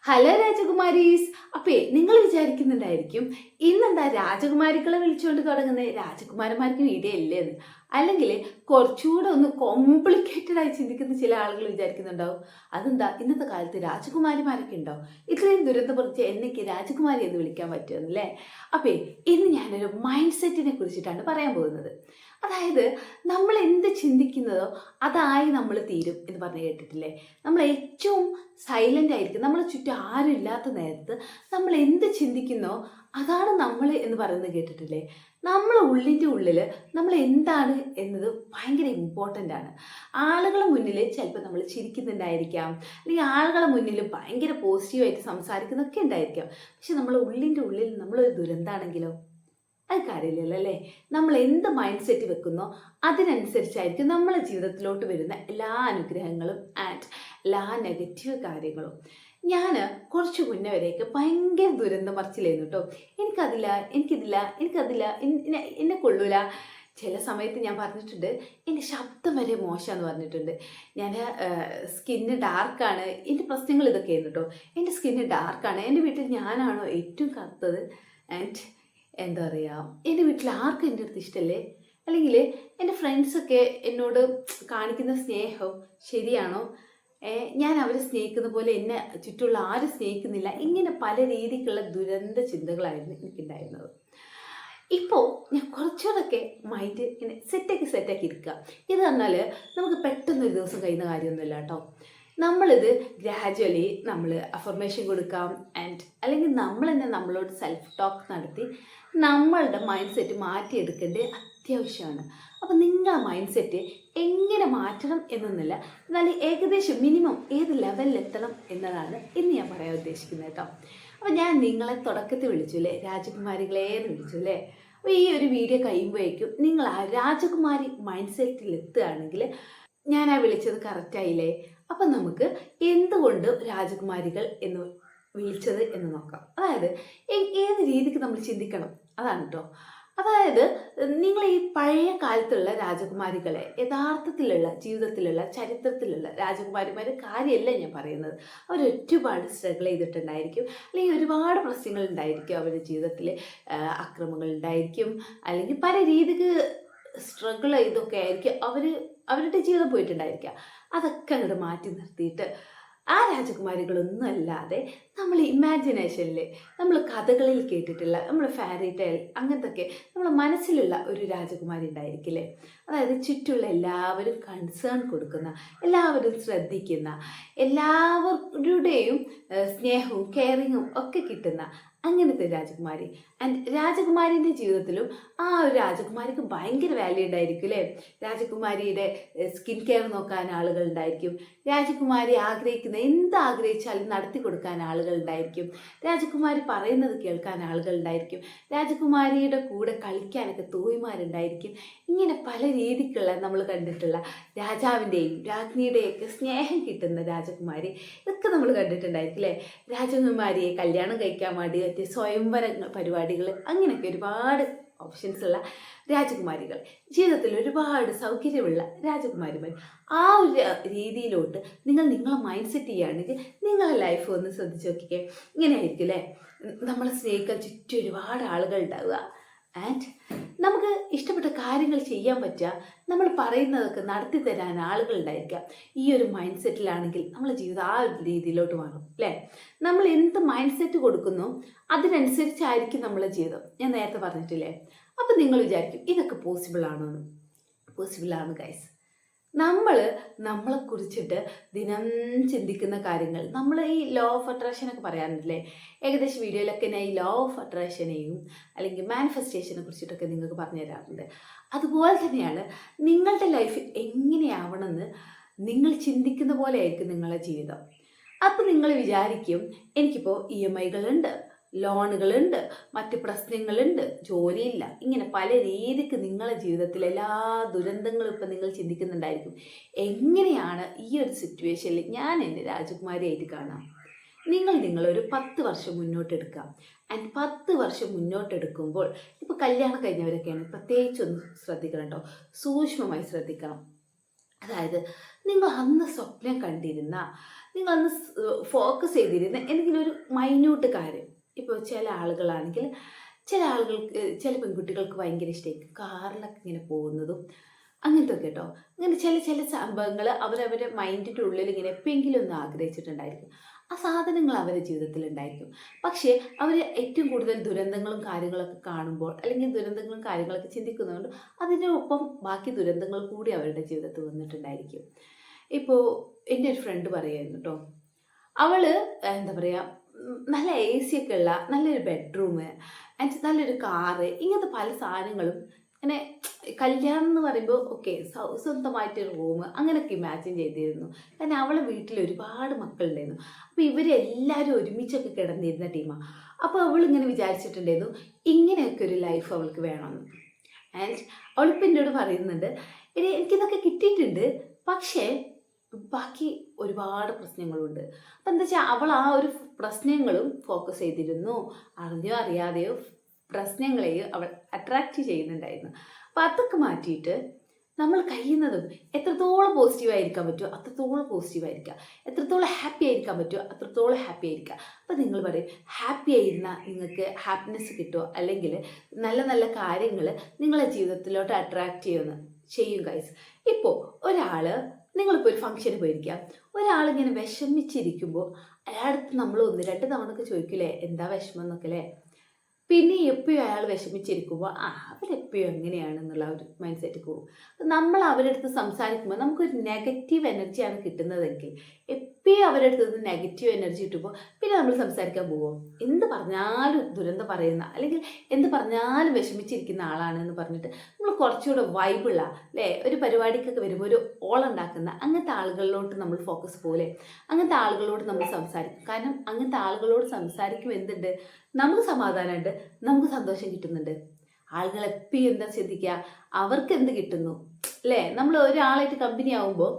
Hello രാജകുമാരീസ്. അപ്പേ നിങ്ങൾ വിചാരിക്കുന്നുണ്ടായിരിക്കും ഇന്നെന്താ രാജകുമാരികളെ വിളിച്ചുകൊണ്ട് തുടങ്ങുന്നത്, രാജകുമാരന്മാർക്ക് വീഡിയോ ഇല്ലേ എന്ന്. അല്ലെങ്കിൽ കുറച്ചുകൂടെ ഒന്ന് കോംപ്ലിക്കേറ്റഡ് ആയി ചിന്തിക്കുന്ന ചില ആളുകൾ വിചാരിക്കുന്നുണ്ടാവും, അതെന്താ ഇന്നത്തെ കാലത്ത് രാജകുമാരിമാരൊക്കെ ഉണ്ടാവും, ഇത്രയും ദുരന്തം പറിച്ച് എന്നൊക്കെ രാജകുമാരി എന്ന് വിളിക്കാൻ പറ്റുമെന്നല്ലേ. അപ്പേ ഇന്ന് ഞാനൊരു മൈൻഡ് സെറ്റിനെ കുറിച്ചിട്ടാണ് പറയാൻ പോകുന്നത്. അതായത് നമ്മൾ എന്ത് ചിന്തിക്കുന്നതോ അതായി നമ്മൾ തീരും എന്ന് പറഞ്ഞ് കേട്ടിട്ടില്ലേ. നമ്മൾ ഏറ്റവും സൈലൻ്റ് ആയിരിക്കും, നമ്മളെ ചുറ്റും ആരും ഇല്ലാത്ത നേരത്ത് നമ്മൾ എന്ത് ചിന്തിക്കുന്നോ അതാണ് നമ്മൾ എന്ന് പറയുന്നത് കേട്ടിട്ടില്ലേ. നമ്മൾ ഉള്ളിൻ്റെ ഉള്ളിൽ നമ്മൾ എന്താണ് എന്നത് ഭയങ്കര ഇമ്പോർട്ടൻ്റ് ആണ്. ആളുകളെ മുന്നിൽ ചിലപ്പോൾ നമ്മൾ ചിരിക്കുന്നുണ്ടായിരിക്കാം, അല്ലെങ്കിൽ ആളുകളെ മുന്നിൽ ഭയങ്കര പോസിറ്റീവായിട്ട് സംസാരിക്കുന്നൊക്കെ ഉണ്ടായിരിക്കാം. പക്ഷെ നമ്മൾ ഉള്ളിൻ്റെ ഉള്ളിൽ നമ്മളൊരു ദുരന്താണെങ്കിലോ അത് കാര്യമില്ലല്ലോ അല്ലേ. നമ്മൾ എന്ത് മൈൻഡ് സെറ്റ് വെക്കുന്നോ അതിനനുസരിച്ചായിരിക്കും നമ്മളെ ജീവിതത്തിലോട്ട് വരുന്ന എല്ലാ അനുഗ്രഹങ്ങളും ആൻഡ് എല്ലാ നെഗറ്റീവ് കാര്യങ്ങളും. ഞാൻ കുറച്ച് മുന്നേ വരെയൊക്കെ ഭയങ്കര ദുരന്തം പറച്ചിലായിരുന്നു കേട്ടോ. എനിക്കതില്ല, എന്നെ കൊള്ളൂല. ചില സമയത്ത് ഞാൻ പറഞ്ഞിട്ടുണ്ട് എൻ്റെ ശബ്ദം വരെ മോശമെന്ന് പറഞ്ഞിട്ടുണ്ട്. ഞാൻ സ്കിന്ന് ഡാർക്കാണ്, എൻ്റെ പ്രശ്നങ്ങൾ ഇതൊക്കെയായിരുന്നു കേട്ടോ. എൻ്റെ സ്കിന്ന് ഡാർക്കാണ്, എൻ്റെ വീട്ടിൽ ഞാനാണോ ഏറ്റവും കറുത്തത്, ആൻഡ് എന്താ പറയുക, എൻ്റെ വീട്ടിൽ ആർക്കും എൻ്റെ അടുത്ത് ഇഷ്ടമല്ലേ, അല്ലെങ്കിൽ എൻ്റെ ഫ്രണ്ട്സൊക്കെ എന്നോട് കാണിക്കുന്ന സ്നേഹം ശരിയാണോ, ഞാൻ അവരെ സ്നേഹിക്കുന്ന പോലെ എന്നെ ചുറ്റുമുള്ള ആരും സ്നേഹിക്കുന്നില്ല. ഇങ്ങനെ പല രീതിക്കുള്ള ദുരന്ത ചിന്തകളായിരുന്നു എനിക്കുണ്ടായിരുന്നത്. ഇപ്പോൾ ഞാൻ കുറച്ചുകൂടെയൊക്കെ മൈൻഡ് ഇങ്ങനെ സെറ്റാക്കി ഇരിക്കുക. ഇത് പറഞ്ഞാൽ നമുക്ക് പെട്ടെന്നൊരു ദിവസം കഴിയുന്ന കാര്യമൊന്നുമില്ല കേട്ടോ. നമ്മളിത് ഗ്രാജുവലി നമ്മൾ അഫർമേഷൻ കൊടുക്കാം, ആൻഡ് അല്ലെങ്കിൽ നമ്മൾ തന്നെ നമ്മളോട് സെൽഫ് ടോക്ക് നടത്തി നമ്മളുടെ മൈൻഡ് സെറ്റ് മാറ്റിയെടുക്കേണ്ടത് അത്യാവശ്യമാണ്. അപ്പോൾ നിങ്ങളുടെ മൈൻഡ് സെറ്റ് എങ്ങനെ മാറ്റണം എന്നൊന്നുമില്ല, എന്നാൽ ഏകദേശം മിനിമം ഏത് ലെവലിലെത്തണം എന്നതാണ് ഇന്ന് ഞാൻ പറയാൻ ഉദ്ദേശിക്കുന്നത് കേട്ടോ. അപ്പോൾ ഞാൻ നിങ്ങളെ തുടക്കത്തിൽ വിളിച്ചു അല്ലേ, രാജകുമാരികളെ എന്ന് വിളിച്ചു അല്ലേ. അപ്പോൾ ഈ ഒരു വീഡിയോ കഴിയുമ്പോഴേക്കും നിങ്ങൾ ആ രാജകുമാരി മൈൻഡ് സെറ്റിൽ എത്തുകയാണെങ്കിൽ ഞാൻ ആ വിളിച്ചത് കറക്റ്റായില്ലേ. അപ്പം നമുക്ക് എന്തുകൊണ്ട് രാജകുമാരികൾ എന്ന് വിളിച്ചത് എന്ന് നോക്കാം. അതായത് ഏത് രീതിക്ക് നമ്മൾ ചിന്തിക്കണം അതാണ് കേട്ടോ. അതായത് നിങ്ങൾ ഈ പഴയ കാലത്തുള്ള രാജകുമാരികളെ, യഥാർത്ഥത്തിലുള്ള ജീവിതത്തിലുള്ള ചരിത്രത്തിലുള്ള രാജകുമാരിമാരെ കാര്യമല്ല ഞാൻ പറയുന്നത്. അവർ ഒരുപാട് സ്ട്രഗിൾ ചെയ്തിട്ടുണ്ടായിരിക്കും, അല്ലെങ്കിൽ ഒരുപാട് പ്രശ്നങ്ങൾ ഉണ്ടായിരിക്കും അവരുടെ ജീവിതത്തിൽ, അക്രമങ്ങൾ ഉണ്ടായിരിക്കും, അല്ലെങ്കിൽ പല രീതിക്ക് സ്ട്രഗിൾ ചെയ്തൊക്കെ ആയിരിക്കും അവരുടെ ജീവിതം പോയിട്ടുണ്ടായിരിക്കുക. അതൊക്കെ അങ്ങോട്ട് മാറ്റി നിർത്തിയിട്ട് ആ രാജകുമാരികളൊന്നും അല്ലാതെ നമ്മൾ ഇമാജിനേഷനിൽ നമ്മൾ കഥകളിൽ കേട്ടിട്ടുള്ള നമ്മൾ ഫാരി ടെയിൽ അങ്ങനത്തൊക്കെ നമ്മളെ മനസ്സിലുള്ള ഒരു രാജകുമാരി ഉണ്ടായിരിക്കില്ലേ. അതായത് ചുറ്റുമുള്ള എല്ലാവരും കൺസേൺ കൊടുക്കുന്ന, എല്ലാവരും ശ്രദ്ധിക്കുന്ന, എല്ലാവരുടെയും സ്നേഹവും കെയറിങ്ങും ഒക്കെ കിട്ടുന്ന അങ്ങനത്തെ രാജകുമാരി. ആൻഡ് രാജകുമാരിൻ്റെ ജീവിതത്തിലും ആ ഒരു രാജകുമാരിക്ക് ഭയങ്കര വാല്യൂ ഉണ്ടായിരിക്കും അല്ലേ. രാജകുമാരിയുടെ സ്കിൻ കെയർ നോക്കാൻ ആളുകൾ ഉണ്ടായിരിക്കും, രാജകുമാരി ആഗ്രഹിക്കുന്ന എന്താഗ്രഹിച്ചാലും നടത്തി കൊടുക്കാൻ ആളുകൾ ഉണ്ടായിരിക്കും, രാജകുമാരി പറയുന്നത് കേൾക്കാൻ ആളുകൾ ഉണ്ടായിരിക്കും, രാജകുമാരിയുടെ കൂടെ കളിക്കാനൊക്കെ തോയിമാരുണ്ടായിരിക്കും. ഇങ്ങനെ പല രീതിക്കുള്ള നമ്മൾ കണ്ടിട്ടുള്ള രാജാവിൻ്റെയും രാജ്ഞിയുടെയൊക്കെ സ്നേഹം കിട്ടുന്ന രാജകുമാരി ഇതൊക്കെ നമ്മൾ കണ്ടിട്ടുണ്ടായിരിക്കും അല്ലേ. രാജകുമാരിയെ കല്യാണം കഴിക്കാൻ വേണ്ടി മറ്റേ സ്വയംവര പരിപാടികൾ അങ്ങനെയൊക്കെ ഒരുപാട് ഓപ്ഷൻസ് ഉള്ള രാജകുമാരികൾ, ജീവിതത്തിൽ ഒരുപാട് സൗകര്യമുള്ള രാജകുമാരിമാർ. ആ ഒരു രീതിയിലോട്ട് നിങ്ങളെ മൈൻഡ് സെറ്റ് ചെയ്യുകയാണെങ്കിൽ നിങ്ങളെ ലൈഫ് ഒന്ന് ശ്രദ്ധിച്ച് നോക്കിക്കേ. ഇങ്ങനെ ആയിരിക്കും അല്ലേ. നമ്മളെ സ്നേഹിക്കാൻ ചുറ്റും ഒരുപാട് ആളുകൾ ഉണ്ടാവുക, ആൻഡ് നമുക്ക് ഇഷ്ടപ്പെട്ട കാര്യങ്ങൾ ചെയ്യാൻ പറ്റുക, നമ്മൾ പറയുന്നതൊക്കെ നടത്തി തരാൻ ആളുകൾ ഉണ്ടായിരിക്കാം. ഈ ഒരു മൈൻഡ് സെറ്റിലാണെങ്കിൽ നമ്മളെ ജീവിതം ആ ഒരു രീതിയിലോട്ട് മാറും അല്ലേ. നമ്മൾ എന്ത് മൈൻഡ് സെറ്റ് കൊടുക്കുന്നോ അതിനനുസരിച്ചായിരിക്കും നമ്മളെ ജീവിതം. ഞാൻ നേരത്തെ പറഞ്ഞിട്ടില്ലേ. അപ്പം നിങ്ങൾ വിചാരിക്കും ഇതൊക്കെ പോസിബിളാണോ എന്ന്. പോസിബിളാണ് ഗൈസ്. നമ്മളെ കുറിച്ചിട്ട് ദിനം ചിന്തിക്കുന്ന കാര്യങ്ങൾ, നമ്മൾ ഈ ലോ ഓഫ് അട്രാക്ഷനൊക്കെ പറയാറുണ്ടല്ലേ. ഏകദേശം വീഡിയോയിലൊക്കെ ഞാൻ ഈ ലോ ഓഫ് അട്രാക്ഷനെയും അല്ലെങ്കിൽ മാനിഫെസ്റ്റേഷനെ കുറിച്ചിട്ടൊക്കെ നിങ്ങൾക്ക് പറഞ്ഞു തരാറുണ്ട്. അതുപോലെ തന്നെയാണ് നിങ്ങളുടെ ലൈഫ് എങ്ങനെയാവണമെന്ന് നിങ്ങൾ ചിന്തിക്കുന്ന പോലെ ആയിരിക്കും നിങ്ങളുടെ ജീവിതം. അപ്പോൾ നിങ്ങൾ വിചാരിക്കും എനിക്കിപ്പോൾ EMI ഉണ്ട്, ലോണുകളുണ്ട്, മറ്റ് പ്രശ്നങ്ങളുണ്ട്, ജോലിയില്ല, ഇങ്ങനെ പല രീതിക്ക് നിങ്ങളുടെ ജീവിതത്തിൽ എല്ലാ ദുരന്തങ്ങളും ഇപ്പം നിങ്ങൾ ചിന്തിക്കുന്നുണ്ടായിരിക്കും. എങ്ങനെയാണ് ഈ ഒരു സിറ്റുവേഷനിൽ ഞാൻ എൻ്റെ രാജകുമാരിയായിട്ട് കാണാം. നിങ്ങളൊരു 10 വർഷം മുന്നോട്ടെടുക്കാം. ആൻഡ് 10 വർഷം മുന്നോട്ടെടുക്കുമ്പോൾ ഇപ്പോൾ കല്യാണം കഴിഞ്ഞവരൊക്കെയാണ് പ്രത്യേകിച്ചൊന്ന് ശ്രദ്ധിക്കണം കേട്ടോ, സൂക്ഷ്മമായി ശ്രദ്ധിക്കണം. അതായത് നിങ്ങൾ അന്ന് സ്വപ്നം കണ്ടിരുന്ന നിങ്ങളൊന്ന് ഫോക്കസ് ചെയ്തിരുന്ന എന്തെങ്കിലും ഒരു മൈന്യൂട്ട് കാര്യം. ഇപ്പോൾ ചില ആളുകളാണെങ്കിൽ ചില ആളുകൾക്ക് ചില പെൺകുട്ടികൾക്ക് ഭയങ്കര ഇഷ്ടമായിരിക്കും കാറിലൊക്കെ ഇങ്ങനെ പോകുന്നതും അങ്ങനത്തെ ഒക്കെ കേട്ടോ. അങ്ങനെ ചില ചില സംഭവങ്ങൾ അവരവരുടെ മൈൻഡിൻ്റെ ഉള്ളിൽ ഇങ്ങനെ എപ്പോഴെങ്കിലും ഒന്ന് ആഗ്രഹിച്ചിട്ടുണ്ടായിരിക്കും. ആ സാധനങ്ങൾ അവരുടെ ജീവിതത്തിൽ ഉണ്ടായിരിക്കും. പക്ഷേ അവർ ഏറ്റവും കൂടുതൽ ദുരന്തങ്ങളും കാര്യങ്ങളൊക്കെ കാണുമ്പോൾ അല്ലെങ്കിൽ ദുരന്തങ്ങളും കാര്യങ്ങളൊക്കെ ചിന്തിക്കുന്നതുകൊണ്ട് അതിനൊപ്പം ബാക്കി ദുരന്തങ്ങൾ കൂടി അവരുടെ ജീവിതത്തിൽ വന്നിട്ടുണ്ടായിരിക്കും. ഇപ്പോൾ എൻ്റെ ഒരു ഫ്രണ്ട് പറയുമായിരുന്നു കേട്ടോ, അവള് എന്താ പറയുക, നല്ല എ സി ഒക്കെ ഉള്ള നല്ലൊരു ബെഡ്റൂം ആൻഡ് നല്ലൊരു കാറ്, ഇങ്ങനത്തെ പല സാധനങ്ങളും ഇങ്ങനെ കല്യാണം എന്ന് പറയുമ്പോൾ ഓക്കെ സ്വന്തമായിട്ടൊരു റൂം അങ്ങനെയൊക്കെ ഇമാജിൻ ചെയ്തിരുന്നു. കാരണം അവളെ വീട്ടിൽ ഒരുപാട് മക്കളുണ്ടായിരുന്നു. അപ്പോൾ ഇവരെല്ലാവരും ഒരുമിച്ചൊക്കെ കിടന്നിരുന്ന ടീമാണ്. അപ്പോൾ അവളിങ്ങനെ വിചാരിച്ചിട്ടുണ്ടായിരുന്നു ഇങ്ങനെയൊക്കെ ഒരു ലൈഫ് അവൾക്ക് വേണമെന്ന്. ആൻഡ് അവളിപ്പോൾ എന്നോട് പറയുന്നുണ്ട്, എടി എനിക്കിതൊക്കെ കിട്ടിയിട്ടുണ്ട്, പക്ഷേ ബാക്കി ഒരുപാട് പ്രശ്നങ്ങളുണ്ട്. അപ്പം എന്താ വെച്ചാൽ അവൾ ആ ഒരു പ്രശ്നങ്ങളും ഫോക്കസ് ചെയ്തിരുന്നു. അറിഞ്ഞോ അറിയാതെയോ പ്രശ്നങ്ങളെയും അവൾ അട്രാക്റ്റ് ചെയ്യുന്നുണ്ടായിരുന്നു. അപ്പം അതൊക്കെ മാറ്റിയിട്ട് നമ്മൾ കഴിയുന്നതും എത്രത്തോളം പോസിറ്റീവായിരിക്കാൻ പറ്റുമോ അത്രത്തോളം പോസിറ്റീവായിരിക്കുക, എത്രത്തോളം ഹാപ്പി ആയിരിക്കാൻ പറ്റുമോ അത്രത്തോളം ഹാപ്പി ആയിരിക്കുക. അപ്പം നിങ്ങൾ പറയും ഹാപ്പി ആയിരുന്നാൽ നിങ്ങൾക്ക് ഹാപ്പിനെസ് കിട്ടുമോ, അല്ലെങ്കിൽ നല്ല നല്ല കാര്യങ്ങൾ നിങ്ങളെ ജീവിതത്തിലോട്ട് അട്രാക്റ്റ് ചെയ്യും ഗൈസ്. ഇപ്പോൾ നിങ്ങളിപ്പോൾ ഒരു ഫംഗ്ഷന് പോയിരിക്കുക, ഒരാളിങ്ങനെ വിഷമിച്ചിരിക്കുമ്പോൾ അയാളടുത്ത് നമ്മൾ 1-2 തവണയൊക്കെ ചോദിക്കില്ലേ എന്താ വിഷമം എന്നൊക്കെ അല്ലേ. പിന്നെ എപ്പോഴും അയാൾ വിഷമിച്ചിരിക്കുമ്പോൾ അവരെപ്പോഴും എങ്ങനെയാണെന്നുള്ള ഒരു മൈൻഡ് സെറ്റ് പോകും. നമ്മൾ അവരുടെ അടുത്ത് സംസാരിക്കുമ്പോൾ നമുക്കൊരു നെഗറ്റീവ് എനർജിയാണ് കിട്ടുന്നതെങ്കിൽ എപ്പോഴും അവരുടെ അടുത്ത് നിന്ന് നെഗറ്റീവ് എനർജി കിട്ടുമ്പോൾ പിന്നെ നമ്മൾ സംസാരിക്കാൻ പോകും. എന്ത് പറഞ്ഞാലും ദുരന്തം പറയുന്ന അല്ലെങ്കിൽ എന്ത് പറഞ്ഞാലും വിഷമിച്ചിരിക്കുന്ന ആളാണെന്ന് പറഞ്ഞിട്ട് നമ്മൾ കുറച്ചുകൂടെ വൈബുള്ള അല്ലേ ഒരു പരിപാടിക്കൊക്കെ വരുമ്പോൾ ഒരു ഓളുണ്ടാക്കുന്ന അങ്ങനത്തെ ആളുകളിലോട്ട് നമ്മൾ ഫോക്കസ് പോലെ അങ്ങനത്തെ ആളുകളോട് നമ്മൾ സംസാരിക്കും. കാരണം അങ്ങനത്തെ ആളുകളോട് സംസാരിക്കുമ്പോൾ എന്തുണ്ട്, നമുക്ക് സമാധാനമുണ്ട്, നമുക്ക് സന്തോഷം കിട്ടുന്നുണ്ട്. ആളുകൾ എപ്പോഴും എന്താ ചിന്തിക്കുക, അവർക്ക് എന്ത് കിട്ടുന്നു അല്ലേ. നമ്മൾ ഒരാളായിട്ട് കമ്പനി ആകുമ്പോൾ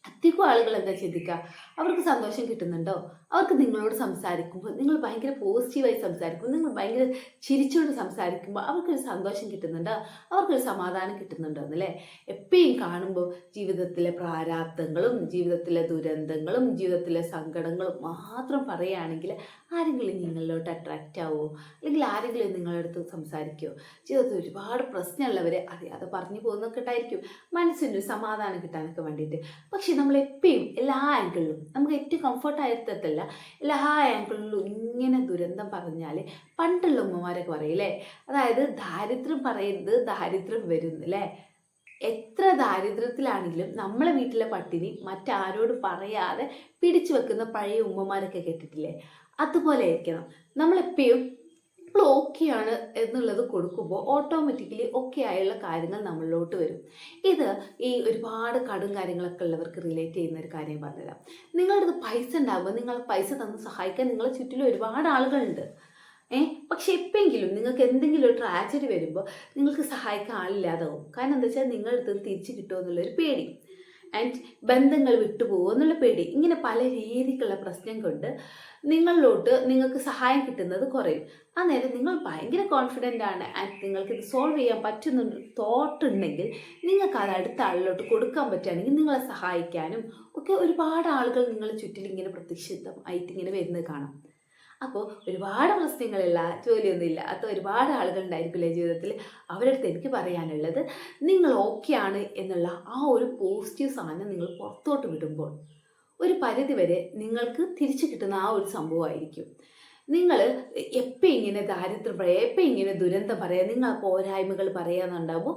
അധികം ആളുകൾ എന്താ ചിന്തിക്കുക, അവർക്ക് സന്തോഷം കിട്ടുന്നുണ്ടോ, അവർക്ക് നിങ്ങളോട് സംസാരിക്കുമ്പോൾ നിങ്ങൾ ഭയങ്കര പോസിറ്റീവായി സംസാരിക്കുമ്പോൾ നിങ്ങൾ ഭയങ്കര ചിരിച്ചുകൊണ്ട് സംസാരിക്കുമ്പോൾ അവർക്കൊരു സന്തോഷം കിട്ടുന്നുണ്ടോ, അവർക്കൊരു സമാധാനം കിട്ടുന്നുണ്ടോ എന്നല്ലേ. എപ്പോഴും കാണുമ്പോൾ ജീവിതത്തിലെ പ്രാരാബ്ദങ്ങളും ജീവിതത്തിലെ ദുരന്തങ്ങളും ജീവിതത്തിലെ സങ്കടങ്ങളും മാത്രം പറയുകയാണെങ്കിൽ ആരെങ്കിലും നിങ്ങളിലോട്ട് അട്രാക്റ്റ് ആവുമോ, അല്ലെങ്കിൽ ആരെങ്കിലും നിങ്ങളുടെ അടുത്ത് സംസാരിക്കുമോ. ജീവിതത്തിൽ ഒരുപാട് പ്രശ്നമുള്ളവരെ അറിയാതെ പറഞ്ഞു പോകുന്നൊക്കെ ഉണ്ടായിരിക്കും, മനസ്സിനൊരു സമാധാനം കിട്ടാനൊക്കെ വേണ്ടിയിട്ട്. പക്ഷെ നമ്മളെപ്പോഴും എല്ലാ ആംഗിളിലും നമുക്ക് ഏറ്റവും കംഫർട്ടായിട്ടല്ല എല്ലാ ആംഗിളിലും ഇങ്ങനെ ദുരന്തം പറഞ്ഞാൽ പണ്ടുള്ള ഉമ്മമാരൊക്കെ പറയില്ലേ, അതായത് ദാരിദ്ര്യം പറയരുത് ദാരിദ്ര്യം വരുന്നല്ലേ. എത്ര ദാരിദ്ര്യത്തിലാണെങ്കിലും നമ്മളെ വീട്ടിലെ പട്ടിണി മറ്റാരോടും പറയാതെ പിടിച്ചു വെക്കുന്ന പഴയ ഉമ്മമാരൊക്കെ കേട്ടിട്ടില്ലേ. അതുപോലെ ആയിരിക്കണം നമ്മളെപ്പോഴും നമ്മൾ ഓക്കെയാണ് എന്നുള്ളത് കൊടുക്കുമ്പോൾ ഓട്ടോമാറ്റിക്കലി ഓക്കെ ആയുള്ള കാര്യങ്ങൾ നമ്മളിലോട്ട് വരും. ഇത് ഈ ഒരുപാട് കടും കാര്യങ്ങളൊക്കെ ഉള്ളവർക്ക് റിലേറ്റ് ചെയ്യുന്ന ഒരു കാര്യം പറഞ്ഞുതരാം. നിങ്ങളുടെ അടുത്ത് പൈസ ഉണ്ടാകുമ്പോൾ നിങ്ങൾ പൈസ തന്ന് സഹായിക്കാൻ നിങ്ങളെ ചുറ്റിലും ഒരുപാട് ആളുകളുണ്ട്. പക്ഷെ എപ്പോഴെങ്കിലും നിങ്ങൾക്ക് എന്തെങ്കിലും ഒരു ട്രാജഡി വരുമ്പോൾ നിങ്ങൾക്ക് സഹായിക്കാൻ ആളില്ലാതാവും. കാരണം എന്താ വെച്ചാൽ നിങ്ങളുടെ അടുത്ത് തിരിച്ചു കിട്ടുമോ എന്നുള്ളൊരു പേടി ആൻഡ് ബന്ധങ്ങൾ വിട്ടുപോകുമോ എന്നുള്ള പേടി. ഇങ്ങനെ പല രീതിക്കുള്ള പ്രശ്നം കൊണ്ട് നിങ്ങൾക്ക് സഹായം കിട്ടുന്നത് കുറയും. അന്നേരം നിങ്ങൾ ഭയങ്കര കോൺഫിഡൻ്റ് ആണ് ആൻഡ് നിങ്ങൾക്ക് ഇത് സോൾവ് ചെയ്യാൻ പറ്റുന്ന തോട്ട് ഉണ്ടെങ്കിൽ നിങ്ങൾക്ക് അത് അടുത്ത ആളിലോട്ട് കൊടുക്കാൻ പറ്റുകയാണെങ്കിൽ നിങ്ങളെ സഹായിക്കാനും ഒക്കെ ഒരുപാട് ആളുകൾ നിങ്ങളുടെ ചുറ്റിൽ ഇങ്ങനെ പ്രത്യക്ഷമായിട്ട് ഇങ്ങനെ വരുന്നത് കാണാം. അപ്പോൾ ഒരുപാട് പ്രശ്നങ്ങളില്ല, ജോലിയൊന്നും ഇല്ലാത്ത ഒരുപാട് ആളുകളുണ്ടായിരിക്കില്ലേ ജീവിതത്തിൽ. അവരുടെ അടുത്ത് എനിക്ക് പറയാനുള്ളത്, നിങ്ങൾ ഓക്കെയാണ് എന്നുള്ള ആ ഒരു പോസിറ്റീവ് സാധനം നിങ്ങൾ പുറത്തോട്ട് വിടുമ്പോൾ ഒരു പരിധിവരെ നിങ്ങൾക്ക് തിരിച്ചു കിട്ടുന്ന ആ ഒരു സംഭവമായിരിക്കും. നിങ്ങൾ എപ്പോൾ ഇങ്ങനെ ദാരിദ്ര്യം പറയുക, എപ്പോൾ ഇങ്ങനെ ദുരന്തം പറയുക, നിങ്ങൾ പോരായ്മകൾ പറയാന്നുണ്ടാകുമ്പോൾ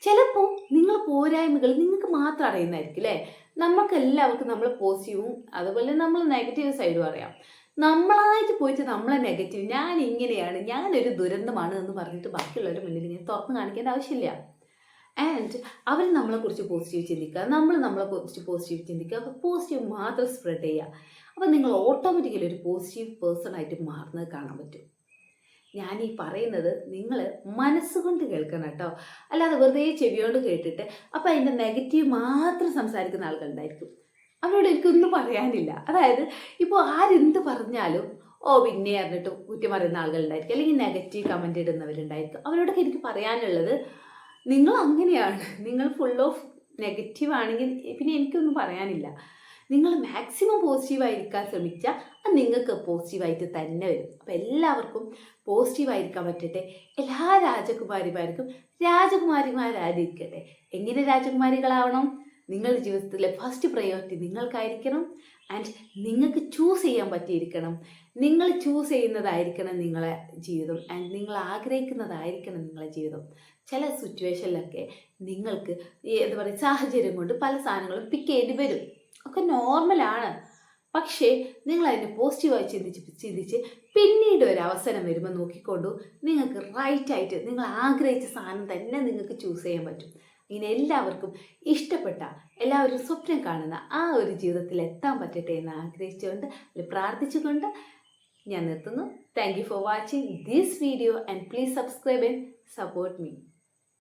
ചിലപ്പോൾ നിങ്ങൾ പോരായ്മകൾ നിങ്ങൾക്ക് മാത്രം അറിയുന്നതായിരിക്കും അല്ലേ. നമുക്കെല്ലാവർക്കും നമ്മൾ പോസിറ്റീവും അതുപോലെ നമ്മൾ നെഗറ്റീവ് സൈഡും അറിയാം. നമ്മളായിട്ട് പോയിട്ട് നമ്മളെ നെഗറ്റീവ് ഞാൻ ഇങ്ങനെയാണ് ഞാനൊരു ദുരന്തമാണ് എന്ന് പറഞ്ഞിട്ട് ബാക്കിയുള്ളവരുടെ മുന്നിൽ ഇങ്ങനെ തുറന്ന് കാണിക്കേണ്ട ആവശ്യമില്ല. ആൻഡ് അവർ നമ്മളെക്കുറിച്ച് പോസിറ്റീവ് ചിന്തിക്കുക, നമ്മൾ നമ്മളെക്കുറിച്ച് പോസിറ്റീവ് ചിന്തിക്കുക. അപ്പോൾ പോസിറ്റീവ് മാത്രം സ്പ്രെഡ് ചെയ്യുക. അപ്പോൾ നിങ്ങൾ ഓട്ടോമാറ്റിക്കലി ഒരു പോസിറ്റീവ് പേഴ്സൺ ആയിട്ട് മാറുന്നത് കാണാൻ പറ്റും. ഞാൻ ഈ പറയുന്നത് നിങ്ങൾ മനസ്സുകൊണ്ട് കേൾക്കണം കേട്ടോ, അല്ലാതെ വെറുതെ ചെവിയോണ്ട് കേട്ടിട്ട് അപ്പോൾ അതിൻ്റെ നെഗറ്റീവ് മാത്രം സംസാരിക്കുന്ന ആളുകളുണ്ടായിരിക്കും. അവരോട് എനിക്കൊന്നും പറയാനില്ല. അതായത് ഇപ്പോൾ ആരെന്ത് പറഞ്ഞാലും പിന്നെ അറിഞ്ഞിട്ട് കുറ്റം പറയുന്ന ആളുകളുണ്ടായിരിക്കും, അല്ലെങ്കിൽ നെഗറ്റീവ് കമൻ്റ് ഇടുന്നവരുണ്ടായിരിക്കും. അവരോടൊക്കെ എനിക്ക് പറയാനുള്ളത്, നിങ്ങൾ അങ്ങനെയാണ്, നിങ്ങൾ ഫുൾ ഓഫ് നെഗറ്റീവ് ആണെങ്കിൽ പിന്നെ എനിക്കൊന്നും പറയാനില്ല. നിങ്ങൾ മാക്സിമം പോസിറ്റീവായിരിക്കാൻ ശ്രമിച്ചാൽ അത് നിങ്ങൾക്ക് പോസിറ്റീവായിട്ട് തന്നെ വരും. അപ്പോൾ എല്ലാവർക്കും പോസിറ്റീവായിരിക്കാൻ പറ്റട്ടെ. എല്ലാ രാജകുമാരിമാർക്കും രാജകുമാരിമാരായിരിക്കട്ടെ. എങ്ങനെ രാജകുമാരികളാവണം? നിങ്ങളുടെ ജീവിതത്തിലെ ഫസ്റ്റ് പ്രയോറിറ്റി നിങ്ങൾക്കായിരിക്കണം. ആൻഡ് നിങ്ങൾക്ക് ചൂസ് ചെയ്യാൻ പറ്റിയിരിക്കണം. നിങ്ങൾ ചൂസ് ചെയ്യുന്നതായിരിക്കണം നിങ്ങളെ ജീവിതം. ആൻഡ് നിങ്ങൾ ആഗ്രഹിക്കുന്നതായിരിക്കണം നിങ്ങളെ ജീവിതം. ചില സിറ്റുവേഷനിലൊക്കെ നിങ്ങൾക്ക് എന്താ പറയുക, സാഹചര്യം കൊണ്ട് പല സാധനങ്ങളും പിക്ക് ചെയ്യേണ്ടി വരും. ഒക്കെ നോർമലാണ്. പക്ഷേ നിങ്ങൾ അതിനെ പോസിറ്റീവായി ചിന്തിച്ച് പിന്നീട് ഒരു അവസരം വരുമ്പോൾ നോക്കിക്കൊണ്ടു നിങ്ങൾക്ക് റൈറ്റായിട്ട് നിങ്ങൾ ആഗ്രഹിച്ച സാധനം തന്നെ നിങ്ങൾക്ക് ചൂസ് ചെയ്യാൻ പറ്റും. ഇങ്ങനെ എല്ലാവർക്കും ഇഷ്ടപ്പെട്ട, എല്ലാവരും സ്വപ്നം കാണുന്ന ആ ഒരു ജീവിതത്തിൽ എത്താൻ പറ്റട്ടെ എന്ന് ആഗ്രഹിച്ചുകൊണ്ട് പ്രാർത്ഥിച്ചുകൊണ്ട് ഞാൻ നിർത്തുന്നു. Thank you for watching this video and please subscribe and support me.